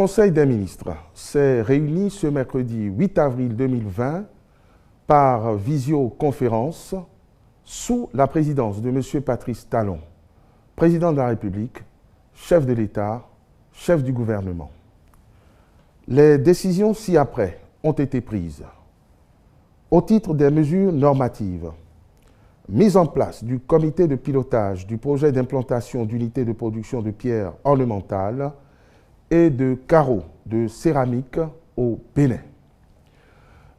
Conseil des ministres s'est réuni ce mercredi 8 avril 2020 par visioconférence sous la présidence de M. Patrice Talon, président de la République, chef de l'État, chef du gouvernement. Les décisions ci-après ont été prises au titre des mesures normatives, mise en place du comité de pilotage du projet d'implantation d'unités de production de pierres ornementales et de carreaux de céramique au Bénin.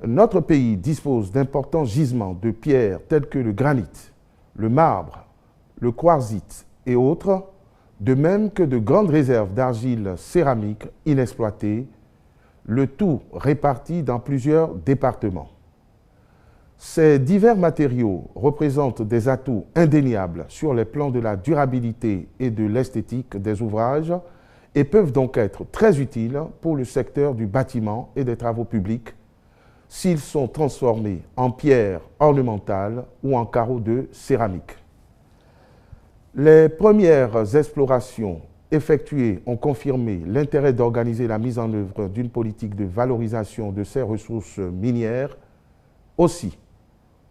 Notre pays dispose d'importants gisements de pierres tels que le granit, le marbre, le quartzite et autres, de même que de grandes réserves d'argile céramique inexploitées, le tout réparti dans plusieurs départements. Ces divers matériaux représentent des atouts indéniables sur les plans de la durabilité et de l'esthétique des ouvrages et peuvent donc être très utiles pour le secteur du bâtiment et des travaux publics s'ils sont transformés en pierres ornementales ou en carreaux de céramique. Les premières explorations effectuées ont confirmé l'intérêt d'organiser la mise en œuvre d'une politique de valorisation de ces ressources minières. Aussi,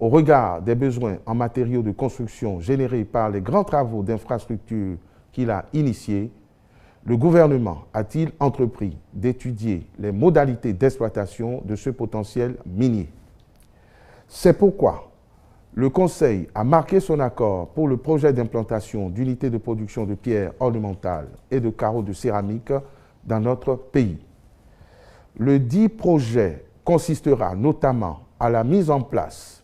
au regard des besoins en matériaux de construction générés par les grands travaux d'infrastructure qu'il a initiés, le gouvernement a-t-il entrepris d'étudier les modalités d'exploitation de ce potentiel minier. C'est pourquoi le Conseil a marqué son accord pour le projet d'implantation d'unités de production de pierres ornementales et de carreaux de céramique dans notre pays. Le dit projet consistera notamment à la mise en place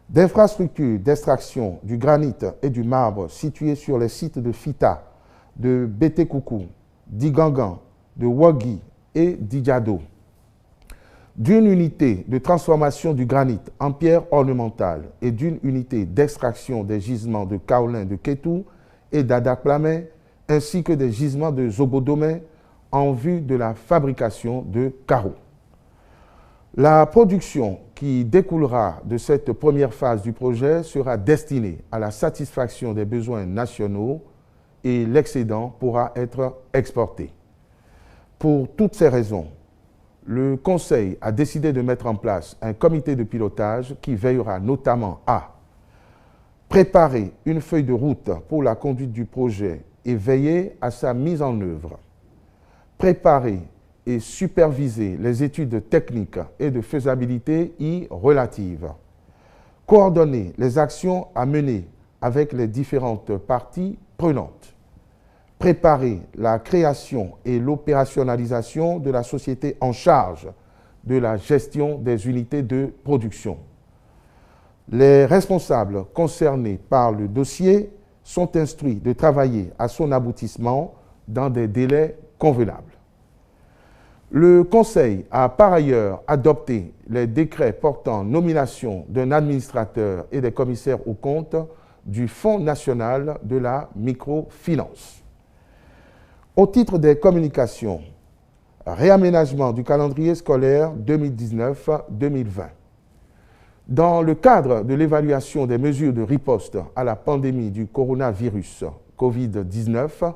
d'infrastructures d'extraction du granit et du marbre situées sur les sites de Fita, de Bétékoukou, d'Igangan, de Wagui et d'Idjado, d'une unité de transformation du granit en pierre ornementale et d'une unité d'extraction des gisements de kaolin de Kétou et d'Adakplamé, ainsi que des gisements de Zobodomé en vue de la fabrication de carreaux. La production qui découlera de cette première phase du projet sera destinée à la satisfaction des besoins nationaux et l'excédent pourra être exporté. Pour toutes ces raisons, le Conseil a décidé de mettre en place un comité de pilotage qui veillera notamment à préparer une feuille de route pour la conduite du projet et veiller à sa mise en œuvre, préparer et superviser les études techniques et de faisabilité y relatives, coordonner les actions à mener avec les différentes parties prenantes, préparer la création et l'opérationnalisation de la société en charge de la gestion des unités de production. Les responsables concernés par le dossier sont instruits de travailler à son aboutissement dans des délais convenables. Le Conseil a par ailleurs adopté les décrets portant nomination d'un administrateur et des commissaires aux comptes du Fonds national de la microfinance. Au titre des communications, réaménagement du calendrier scolaire 2019-2020. Dans le cadre de l'évaluation des mesures de riposte à la pandémie du coronavirus COVID-19,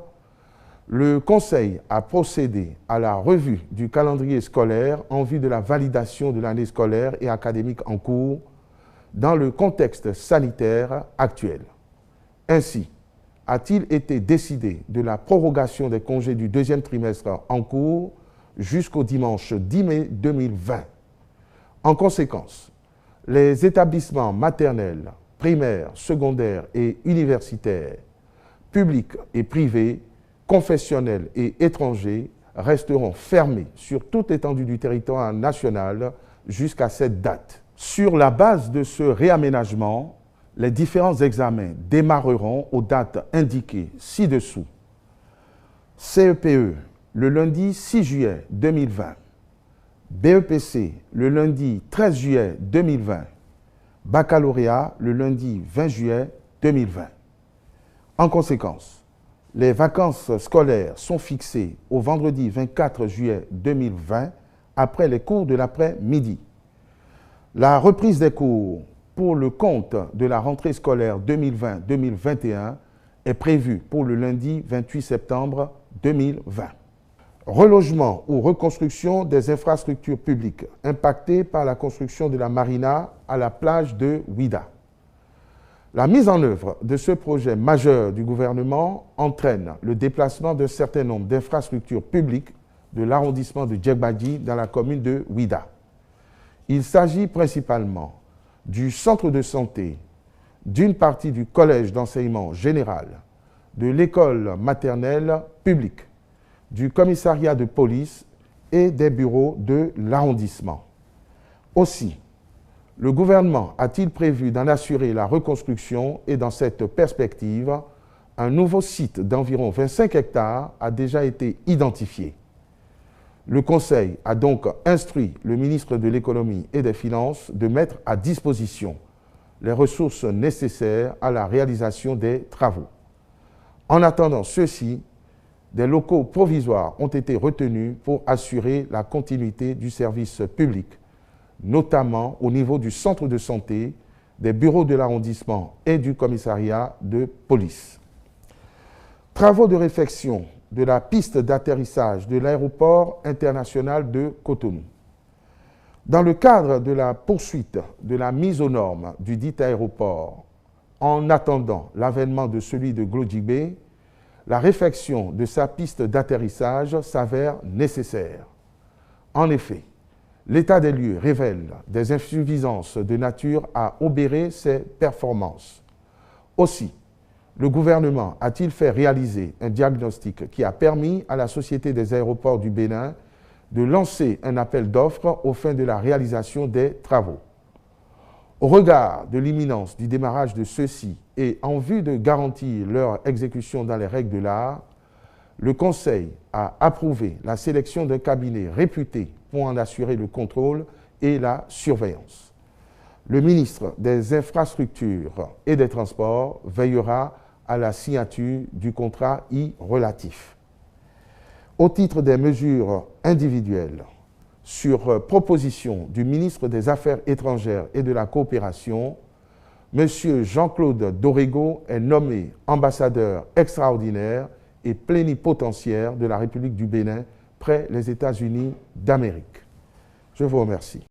le Conseil a procédé à la revue du calendrier scolaire en vue de la validation de l'année scolaire et académique en cours dans le contexte sanitaire actuel. Ainsi, a-t-il été décidé de la prorogation des congés du deuxième trimestre en cours jusqu'au dimanche 10 mai 2020. En conséquence, les établissements maternels, primaires, secondaires et universitaires, publics et privés, confessionnels et étrangers resteront fermés sur toute l'étendue du territoire national jusqu'à cette date. Sur la base de ce réaménagement, les différents examens démarreront aux dates indiquées ci-dessous. CEPE, le lundi 6 juillet 2020. BEPC, le lundi 13 juillet 2020. Baccalauréat, le lundi 20 juillet 2020. En conséquence, les vacances scolaires sont fixées au vendredi 24 juillet 2020 après les cours de l'après-midi. La reprise des cours pour le compte de la rentrée scolaire 2020-2021 est prévue pour le lundi 28 septembre 2020. relogement ou reconstruction des infrastructures publiques impactées par la construction de la marina à la plage de Ouida. La mise en œuvre de ce projet majeur du gouvernement entraîne le déplacement d'un certain nombre d'infrastructures publiques de l'arrondissement de Djegbadji dans la commune de Ouida. Il s'agit principalement du centre de santé, d'une partie du collège d'enseignement général, de l'école maternelle publique, du commissariat de police et des bureaux de l'arrondissement. Aussi, le gouvernement a-t-il prévu d'en assurer la reconstruction et dans cette perspective, un nouveau site d'environ 25 hectares a déjà été identifié. Le Conseil a donc instruit le ministre de l'Économie et des Finances de mettre à disposition les ressources nécessaires à la réalisation des travaux. En attendant ceux-ci, des locaux provisoires ont été retenus pour assurer la continuité du service public, notamment au niveau du centre de santé, des bureaux de l'arrondissement et du commissariat de police. Travaux de réfection de la piste d'atterrissage de l'aéroport international de Cotonou. Dans le cadre de la poursuite de la mise aux normes du dit aéroport, en attendant l'avènement de celui de Glodjibé, la réfection de sa piste d'atterrissage s'avère nécessaire. En effet, l'état des lieux révèle des insuffisances de nature à obérer ses performances. Aussi, le gouvernement a-t-il fait réaliser un diagnostic qui a permis à la Société des aéroports du Bénin de lancer un appel d'offres aux fins de la réalisation des travaux. Au regard de l'imminence du démarrage de ceux-ci et en vue de garantir leur exécution dans les règles de l'art, le Conseil a approuvé la sélection d'un cabinet réputé pour en assurer le contrôle et la surveillance. Le ministre des Infrastructures et des Transports veillera à la signature du contrat y relatif. Au titre des mesures individuelles, sur proposition du ministre des Affaires étrangères et de la coopération, M. Jean-Claude Dorego est nommé ambassadeur extraordinaire et plénipotentiaire de la République du Bénin près les États-Unis d'Amérique. Je vous remercie.